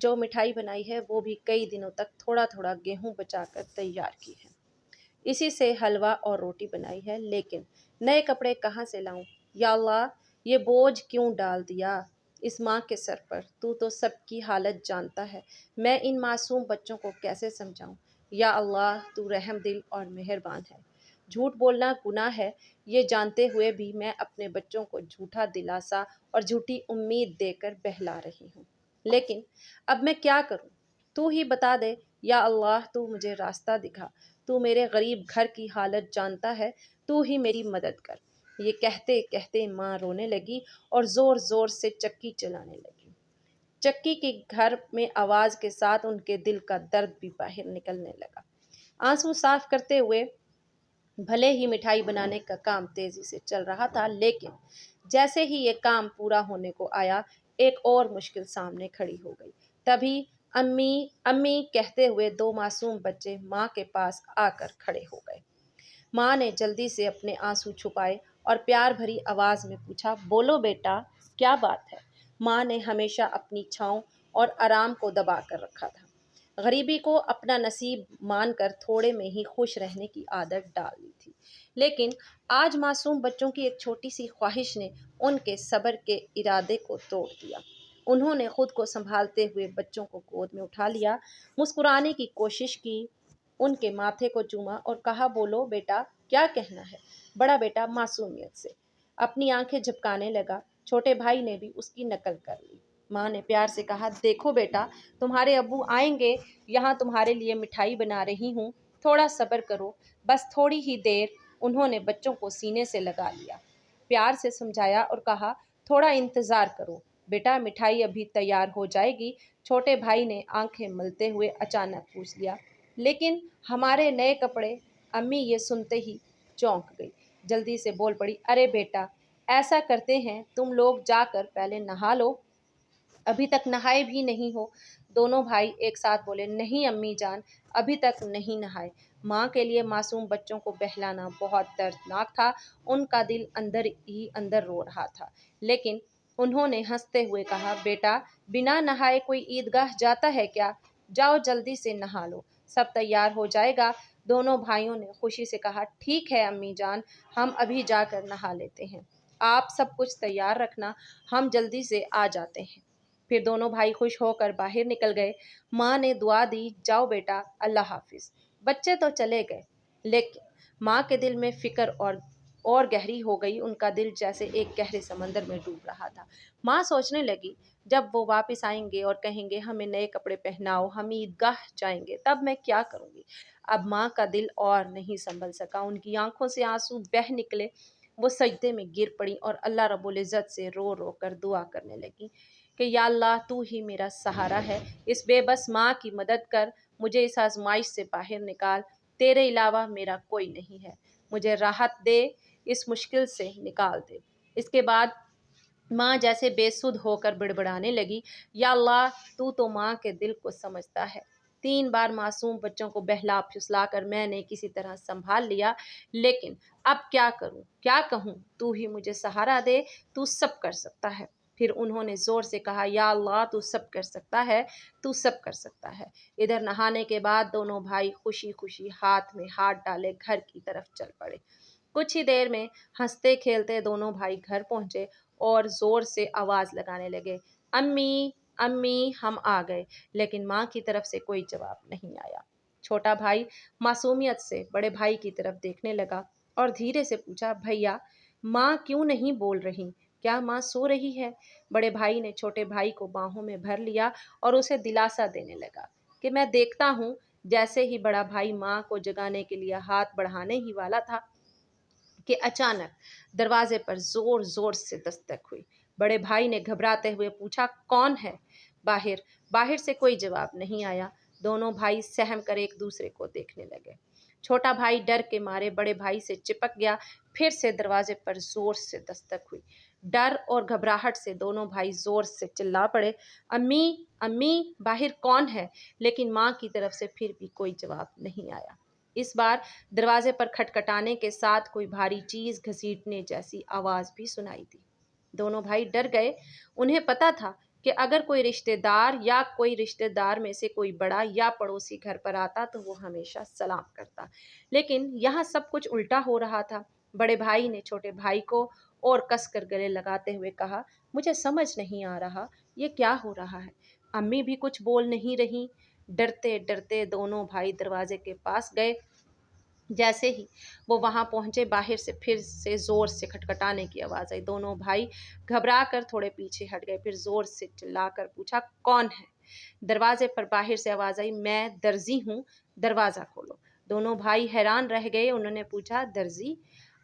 جو مٹھائی بنائی ہے وہ بھی کئی دنوں تک تھوڑا تھوڑا گیہوں بچا کر تیار کی ہے۔ اسی سے حلوہ اور روٹی بنائی ہے، لیکن نئے کپڑے کہاں سے لاؤں؟ یا اللہ، یہ بوجھ کیوں ڈال دیا اس ماں کے سر پر؟ تو سب کی حالت جانتا ہے، میں ان معصوم بچوں کو کیسے سمجھاؤں؟ یا اللہ، تو رحم دل اور مہربان ہے۔ جھوٹ بولنا گناہ ہے، یہ جانتے ہوئے بھی میں اپنے بچوں کو جھوٹا دلاسا اور جھوٹی امید دے کر بہلا رہی ہوں، لیکن اب میں کیا کروں؟ تو ہی بتا دے یا اللہ، تو مجھے راستہ دکھا، تو میرے غریب گھر کی حالت جانتا ہے، تو ہی میری مدد کر۔ یہ کہتے کہتے ماں رونے لگی اور زور زور سے چکی چلانے لگی۔ چکی کی گھر میں آواز کے ساتھ ان کے دل کا درد بھی باہر نکلنے لگا۔ آنسو صاف کرتے ہوئے بھلے ہی مٹھائی بنانے کا کام تیزی سے چل رہا تھا، لیکن جیسے ہی یہ کام پورا ہونے کو آیا، ایک اور مشکل سامنے کھڑی ہو گئی۔ تبھی امی امی کہتے ہوئے دو معصوم بچے ماں کے پاس آ کر کھڑے ہو گئے۔ ماں نے جلدی سے اپنے آنسو چھپائے اور پیار بھری آواز میں پوچھا، بولو بیٹا، کیا بات ہے؟ ماں نے ہمیشہ اپنی چھاؤں اور آرام کو دبا کر رکھا تھا۔ غریبی کو اپنا نصیب مان کر تھوڑے میں ہی خوش رہنے کی عادت ڈال لی تھی، لیکن آج معصوم بچوں کی ایک چھوٹی سی خواہش نے ان کے صبر کے ارادے کو توڑ دیا۔ انہوں نے خود کو سنبھالتے ہوئے بچوں کو گود میں اٹھا لیا، مسکرانے کی کوشش کی، ان کے ماتھے کو چوما اور کہا، بولو بیٹا، کیا کہنا ہے؟ بڑا بیٹا معصومیت سے اپنی آنکھیں جھپکانے لگا۔ چھوٹے بھائی نے بھی اس کی نقل کر لی۔ ماں نے پیار سے کہا، دیکھو بیٹا، تمہارے ابو آئیں گے، یہاں تمہارے لیے مٹھائی بنا رہی ہوں، تھوڑا صبر کرو، بس تھوڑی ہی دیر۔ انہوں نے بچوں کو سینے سے لگا لیا، پیار سے سمجھایا اور کہا، تھوڑا انتظار کرو بیٹا، مٹھائی ابھی تیار ہو جائے گی۔ چھوٹے بھائی نے آنکھیں ملتے ہوئے اچانک پوچھ لیا، لیکن ہمارے نئے کپڑے؟ امی یہ سنتے ہی چونک گئی، جلدی سے بول پڑی، ارے بیٹا، ایسا کرتے ہیں، تم لوگ جا کر پہلے نہا لو، ابھی تک نہائے بھی نہیں ہو۔ دونوں بھائی ایک ساتھ بولے، نہیں امی جان، ابھی تک نہیں نہائے۔ ماں کے لیے معصوم بچوں کو بہلانا بہت دردناک تھا، ان کا دل اندر ہی اندر رو رہا تھا، لیکن انہوں نے ہنستے ہوئے کہا، بیٹا، بنا نہائے کوئی عیدگاہ جاتا ہے کیا؟ جاؤ جلدی سے نہا لو، سب تیار ہو جائے گا۔ دونوں بھائیوں نے خوشی سے کہا، ٹھیک ہے امی جان، ہم ابھی جا کر نہا لیتے ہیں، آپ سب کچھ تیار رکھنا، ہم جلدی سے آ جاتے ہیں۔ پھر دونوں بھائی خوش ہو کر باہر نکل گئے۔ ماں نے دعا دی، جاؤ بیٹا، اللہ حافظ۔ بچے تو چلے گئے، لیکن ماں کے دل میں فکر اور گہری ہو گئی، ان کا دل جیسے ایک گہرے سمندر میں ڈوب رہا تھا۔ ماں سوچنے لگی، جب وہ واپس آئیں گے اور کہیں گے، ہمیں نئے کپڑے پہناؤ، ہم عیدگاہ جائیں گے، تب میں کیا کروں گی؟ اب ماں کا دل اور نہیں سنبھل سکا، ان کی آنکھوں سے آنسو بہہ نکلے، وہ سجدے میں گر پڑی اور اللہ رب العزت سے رو رو کر دعا کرنے لگی کہ یا اللہ، تو ہی میرا سہارا ہے، اس بے بس ماں کی مدد کر، مجھے اس آزمائش سے باہر نکال، تیرے علاوہ میرا کوئی نہیں ہے، مجھے راحت دے، اس مشکل سے نکال دے۔ اس کے بعد ماں جیسے بے سدھ ہو کر بڑبڑانے لگی، یا اللہ، تو ماں کے دل کو سمجھتا ہے۔ 3 بار معصوم بچوں کو بہلا پھسلا کر میں نے کسی طرح سنبھال لیا، لیکن اب کیا کروں، کیا کہوں؟ تو ہی مجھے سہارا دے، تو سب کر سکتا ہے۔ پھر انہوں نے زور سے کہا، یا اللہ، تو سب کر سکتا ہے، تو سب کر سکتا ہے۔ ادھر نہانے کے بعد دونوں بھائی خوشی خوشی ہاتھ میں ہاتھ ڈالے گھر کی طرف چل پڑے۔ کچھ ہی دیر میں ہنستے کھیلتے دونوں بھائی گھر پہنچے اور زور سے آواز لگانے لگے، امی امی، ہم آ گئے، لیکن ماں کی طرف سے کوئی جواب نہیں آیا۔ چھوٹا بھائی معصومیت سے بڑے بھائی کی طرف دیکھنے لگا اور دھیرے سے پوچھا، بھیا، ماں کیوں نہیں بول رہی؟ کیا ماں سو رہی ہے؟ بڑے بھائی نے چھوٹے بھائی کو باہوں میں بھر لیا اور اسے دلاسا دینے لگا کہ میں دیکھتا ہوں۔ جیسے ہی بڑا بھائی ماں کو جگانے کے لیے ہاتھ بڑھانے ہی والا تھا کہ اچانک دروازے پر زور زور سے دستک ہوئی۔ بڑے بھائی نے گھبراتے ہوئے پوچھا، کون ہے؟ باہر سے کوئی جواب نہیں آیا۔ دونوں بھائی سہم کر ایک دوسرے کو دیکھنے لگے۔ چھوٹا بھائی ڈر کے مارے بڑے بھائی سے چپک گیا۔ پھر سے دروازے پر زور سے دستک ہوئی۔ ڈر اور گھبراہٹ سے دونوں بھائی زور سے چلا پڑے، امی امی، باہر کون ہے؟ لیکن ماں کی طرف سے پھر بھی کوئی جواب نہیں آیا۔ اس بار دروازے پر کھٹکھٹانے کے ساتھ کوئی بھاری چیز گھسیٹنے جیسی آواز بھی سنائی دی۔ دونوں بھائی ڈر گئے، انہیں پتا تھا کہ اگر کوئی رشتہ دار میں سے کوئی بڑا یا پڑوسی گھر پر آتا تو وہ ہمیشہ سلام کرتا، لیکن یہاں سب کچھ الٹا ہو رہا تھا۔ بڑے بھائی نے چھوٹے بھائی کو اور کس کر گلے لگاتے ہوئے کہا، مجھے سمجھ نہیں آ رہا یہ کیا ہو رہا ہے۔ امی بھی کچھ بول نہیں رہی۔ ڈرتے ڈرتے دونوں بھائی دروازے کے پاس گئے۔ جیسے ہی وہ وہاں پہنچے، باہر سے پھر سے زور سے کھٹکھٹانے کی آواز آئی۔ دونوں بھائی گھبرا کر تھوڑے پیچھے ہٹ گئے، پھر زور سے چلا کر پوچھا، کون ہے؟ دروازے پر باہر سے آواز آئی، میں درزی ہوں، دروازہ کھولو۔ دونوں بھائی حیران رہ گئے۔ انہوں نے پوچھا، درزی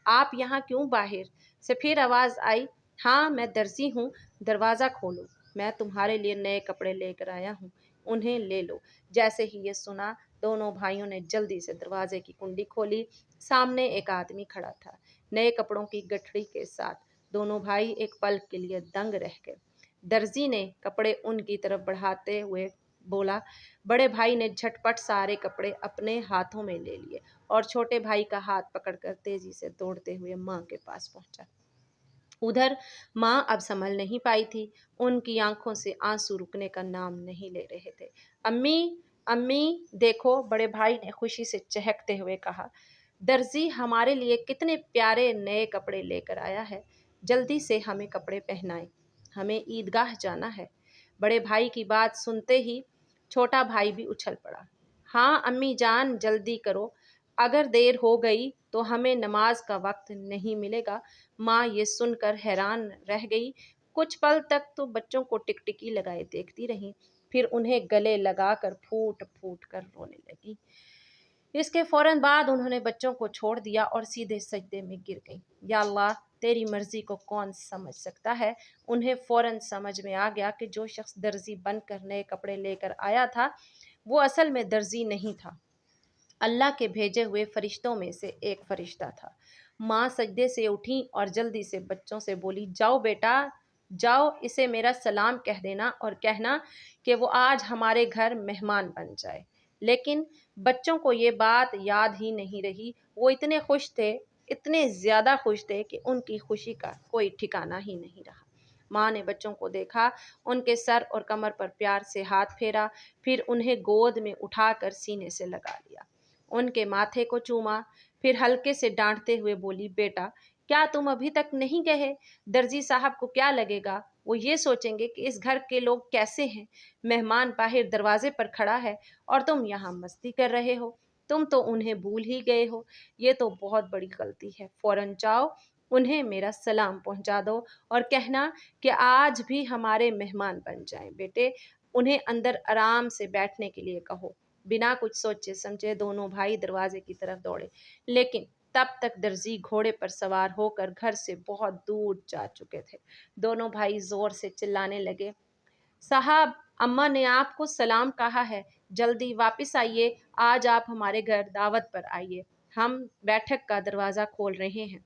آپ یہاں کیوں؟ باہر سے پھر آواز آئی، ہاں میں درزی ہوں، دروازہ کھولو، میں تمہارے لیے نئے کپڑے لے کر آیا ہوں، انہیں لے لو۔ جیسے ہی یہ سنا، دونوں بھائیوں نے جلدی سے دروازے کی کنڈی کھولی۔ سامنے ایک آدمی کھڑا تھا، نئے کپڑوں کی گٹھڑی کے ساتھ۔ دونوں بھائی ایک پل کے لیے دنگ رہ گئے۔ درزی نے کپڑے ان کی طرف بڑھاتے ہوئے بولا۔ بڑے بھائی نے جھٹ پٹ سارے کپڑے اپنے ہاتھوں میں لے لیے اور چھوٹے بھائی کا ہاتھ پکڑ کر تیزی سے دوڑتے ہوئے ماں کے پاس پہنچا۔ ادھر ماں اب سنبھل نہیں پائی تھی، ان کی آنکھوں سے آنسو رکنے کا نام نہیں لے رہے تھے۔ امی، امی دیکھو، بڑے بھائی نے خوشی سے چہکتے ہوئے کہا، درزی ہمارے لیے کتنے پیارے نئے کپڑے لے کر آیا ہے، جلدی سے ہمیں کپڑے پہنائیں، ہمیں عیدگاہ جانا ہے۔ بڑے بھائی کی بات سنتے ہی چھوٹا بھائی بھی اچھل پڑا۔ ہاں امی جان، جلدی کرو، اگر دیر ہو گئی تو ہمیں نماز کا وقت نہیں ملے گا۔ ماں یہ سن کر حیران رہ گئی۔ کچھ پل تک تو بچوں کو ٹکٹکی لگائے دیکھتی رہیں، پھر انہیں گلے لگا کر پھوٹ پھوٹ کر رونے لگی۔ اس کے فوراً بعد انہوں نے بچوں کو چھوڑ دیا اور سیدھے سجدے میں گر گئیں۔ یا اللہ، تیری مرضی کو کون سمجھ سکتا ہے؟ انہیں فوراً سمجھ میں آ گیا کہ جو شخص درزی بن کر نئے کپڑے لے کر آیا تھا وہ اصل میں درزی نہیں تھا، اللہ کے بھیجے ہوئے فرشتوں میں سے ایک فرشتہ تھا۔ ماں سجدے سے اٹھیں اور جلدی سے بچوں سے بولی، جاؤ بیٹا، جاؤ، اسے میرا سلام کہہ دینا اور کہنا کہ وہ آج ہمارے گھر مہمان بن جائے۔ لیکن بچوں کو یہ بات یاد ہی نہیں رہی۔ وہ اتنے خوش تھے، اتنے زیادہ خوش تھے کہ ان کی خوشی کا کوئی ٹھکانہ ہی نہیں رہا۔ ماں نے بچوں کو دیکھا، ان کے سر اور کمر پر پیار سے ہاتھ پھیرا، پھر انہیں گود میں اٹھا کر سینے سے لگا لیا، ان کے ماتھے کو چوما، پھر ہلکے سے ڈانٹتے ہوئے بولی، بیٹا کیا تم ابھی تک نہیں کہے؟ درزی صاحب کو کیا لگے گا؟ وہ یہ سوچیں گے کہ اس گھر کے لوگ کیسے ہیں، مہمان باہر دروازے پر کھڑا ہے اور تم یہاں مستی کر رہے ہو، تم تو انہیں بھول ہی گئے ہو، یہ تو بہت بڑی غلطی ہے۔ فوراً جاؤ، انہیں میرا سلام پہنچا دو اور کہنا کہ آج بھی ہمارے مہمان بن جائیں۔ بیٹے، انہیں اندر آرام سے بیٹھنے کے لیے کہو۔ بنا کچھ سوچے سمجھے دونوں بھائی دروازے کی طرف دوڑے، لیکن تب تک درزی گھوڑے پر سوار ہو کر گھر سے بہت دور جا چکے تھے۔ دونوں بھائی زور سے چلانے لگے، صاحب، اماں نے آپ کو سلام کہا ہے، جلدی واپس آئیے، آج آپ ہمارے گھر دعوت پر آئیے، ہم بیٹھک کا دروازہ کھول رہے ہیں۔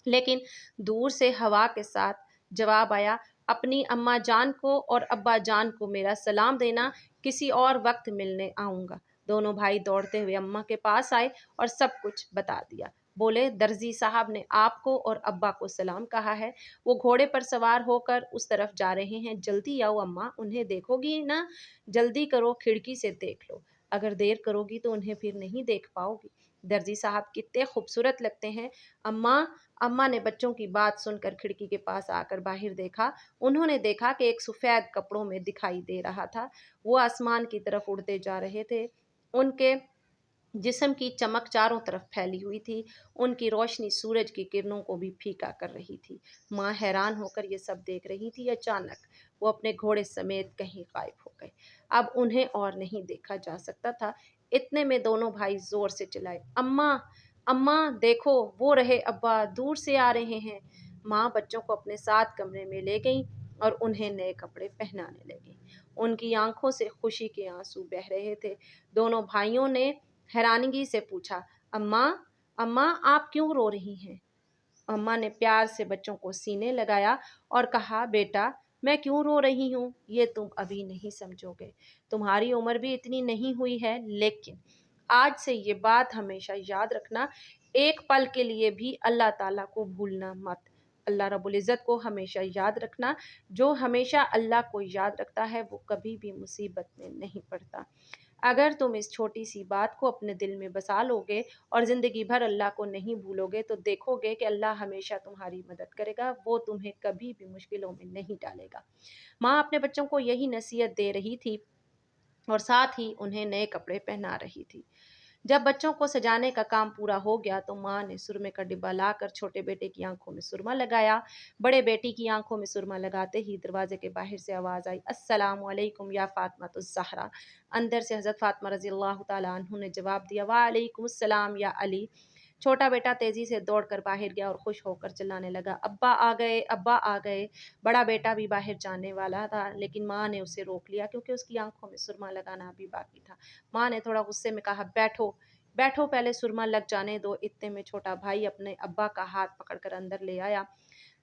لیکن دور سے ہوا کے ساتھ جواب آیا، اپنی اماں جان کو اور ابا جان کو میرا سلام دینا، کسی اور وقت ملنے آؤں گا۔ دونوں بھائی دوڑتے ہوئے اماں کے پاس آئے اور سب کچھ بتا دیا۔ بولے، درزی صاحب نے آپ کو اور ابا کو سلام کہا ہے، وہ گھوڑے پر سوار ہو کر اس طرف جا رہے ہیں، جلدی آؤ اماں، انہیں دیکھو گی نا، جلدی کرو، کھڑکی سے دیکھ لو، اگر دیر کرو گی تو انہیں پھر نہیں دیکھ پاؤ گی۔ درزی صاحب کتنے خوبصورت لگتے ہیں اماں۔ اماں نے بچوں کی بات سن کر کھڑکی کے پاس آ کر باہر دیکھا۔ انہوں نے دیکھا کہ ایک سفید کپڑوں میں دکھائی دے رہا تھا، وہ آسمان کی طرف اڑتے جا رہے تھے، ان کے جسم کی چمک چاروں طرف پھیلی ہوئی تھی، ان کی روشنی سورج کی کرنوں کو بھی پھیکا کر رہی تھی۔ ماں حیران ہو کر یہ سب دیکھ رہی تھی۔ اچانک وہ اپنے گھوڑے سمیت کہیں غائب ہو گئے، اب انہیں اور نہیں دیکھا جا سکتا تھا۔ اتنے میں دونوں بھائی زور سے چلائے، اماں، اماں دیکھو، وہ رہے ابا، دور سے آ رہے ہیں۔ ماں بچوں کو اپنے ساتھ کمرے میں لے گئیں اور انہیں نئے کپڑے پہنانے لگیں۔ ان کی آنکھوں سے خوشی کے آنسو بہہ رہے تھے۔ دونوں بھائیوں نے حیرانگی سے پوچھا، اماں، اماں آپ کیوں رو رہی ہیں؟ اماں نے پیار سے بچوں کو سینے لگایا اور کہا، بیٹا میں کیوں رو رہی ہوں یہ تم ابھی نہیں سمجھو گے، تمہاری عمر بھی اتنی نہیں ہوئی ہے، لیکن آج سے یہ بات ہمیشہ یاد رکھنا، ایک پل کے لیے بھی اللہ تعالیٰ کو بھولنا مت۔ اللہ رب العزت کو ہمیشہ یاد رکھنا، جو ہمیشہ اللہ کو یاد رکھتا ہے وہ کبھی بھی مصیبت میں نہیں پڑتا۔ اگر تم اس چھوٹی سی بات کو اپنے دل میں بسا لو گے اور زندگی بھر اللہ کو نہیں بھولو گے تو دیکھو گے کہ اللہ ہمیشہ تمہاری مدد کرے گا، وہ تمہیں کبھی بھی مشکلوں میں نہیں ڈالے گا۔ ماں اپنے بچوں کو یہی نصیحت دے رہی تھی اور ساتھ ہی انہیں نئے کپڑے پہنا رہی تھی۔ جب بچوں کو سجانے کا کام پورا ہو گیا تو ماں نے سرمے کا ڈبہ لا کر چھوٹے بیٹے کی آنکھوں میں سرما لگایا۔ بڑے بیٹی کی آنکھوں میں سرما لگاتے ہی دروازے کے باہر سے آواز آئی، السلام علیکم یا فاطمہ الزہرا۔ اندر سے حضرت فاطمہ رضی اللہ تعالیٰ عنہ نے جواب دیا، وعلیکم السلام یا علی۔ چھوٹا بیٹا تیزی سے دوڑ کر باہر گیا اور خوش ہو کر چلانے لگا، ابا آ گئے، ابا آ گئے۔ بڑا بیٹا بھی باہر جانے والا تھا لیکن ماں نے اسے روک لیا کیونکہ اس کی آنکھوں میں سرما لگانا ابھی باقی تھا۔ ماں نے تھوڑا غصے میں کہا، بیٹھو بیٹھو، پہلے سرما لگ جانے دو۔ اتنے میں چھوٹا بھائی اپنے ابا کا ہاتھ پکڑ کر اندر لے آیا۔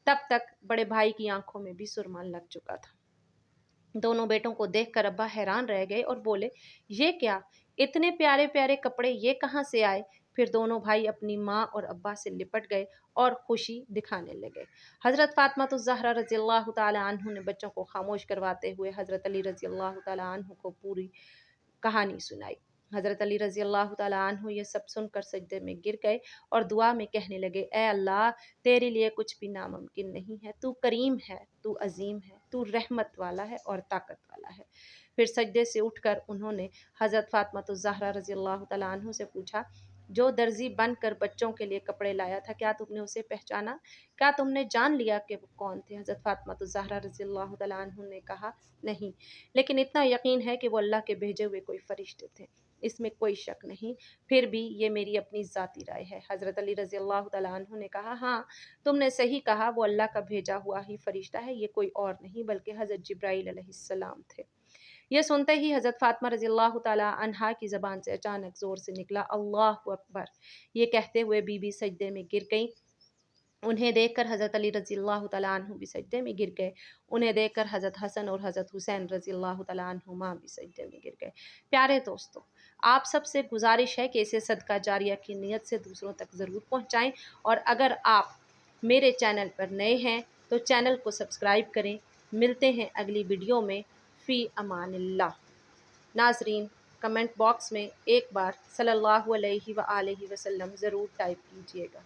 تب تک بڑے بھائی کی آنکھوں میں بھی سرما لگ چکا تھا۔ دونوں بیٹوں کو دیکھ کر ابا حیران رہ گئے اور بولے، یہ کیا؟ اتنے پیارے پیارے کپڑے یہ کہاں سے آئے؟ پھر دونوں بھائی اپنی ماں اور ابا سے لپٹ گئے اور خوشی دکھانے لگے۔ حضرت فاطمہ الزہرا رضی اللہ تعالیٰ عنہ نے بچوں کو خاموش کرواتے ہوئے حضرت علی رضی اللہ تعالیٰ عنہ کو پوری کہانی سنائی۔ حضرت علی رضی اللہ تعالیٰ عنہ یہ سب سن کر سجدے میں گر گئے اور دعا میں کہنے لگے، اے اللہ، تیرے لیے کچھ بھی ناممکن نہیں ہے، تو کریم ہے، تو عظیم ہے، تو رحمت والا ہے اور طاقت والا ہے۔ پھر سجدے سے اٹھ کر انہوں نے حضرت فاطمہ الزہرا رضی اللہ تعالیٰ عنہ سے پوچھا، جو درزی بن کر بچوں کے لیے کپڑے لایا تھا، کیا تم نے اسے پہچانا؟ کیا تم نے جان لیا کہ وہ کون تھے؟ حضرت فاطمہ الزہرا رضی اللہ تعالیٰ عنہ نے کہا، نہیں، لیکن اتنا یقین ہے کہ وہ اللہ کے بھیجے ہوئے کوئی فرشتے تھے، اس میں کوئی شک نہیں، پھر بھی یہ میری اپنی ذاتی رائے ہے۔ حضرت علی رضی اللہ تعالیٰ عنہ نے کہا، ہاں، تم نے صحیح کہا، وہ اللہ کا بھیجا ہوا ہی فرشتہ ہے، یہ کوئی اور نہیں بلکہ حضرت جبرائیل علیہ السلام تھے۔ یہ سنتے ہی حضرت فاطمہ رضی اللہ تعالیٰ عنہا کی زبان سے اچانک زور سے نکلا، اللہ اکبر۔ یہ کہتے ہوئے بی بی سجدے میں گر گئیں۔ انہیں دیکھ کر حضرت علی رضی اللہ تعالیٰ عنہ بھی سجدے میں گر گئے۔ انہیں دیکھ کر حضرت حسن اور حضرت حسین رضی اللہ تعالیٰ عنہما بھی سجدے میں گر گئے۔ پیارے دوستو، آپ سب سے گزارش ہے کہ اسے صدقہ جاریہ کی نیت سے دوسروں تک ضرور پہنچائیں، اور اگر آپ میرے چینل پر نئے ہیں تو چینل کو سبسکرائب کریں۔ ملتے ہیں اگلی ویڈیو میں، فی امان اللہ۔ ناظرین، کمنٹ باکس میں ایک بار صلی اللہ علیہ وآلہ وسلم ضرور ٹائپ کیجیے گا۔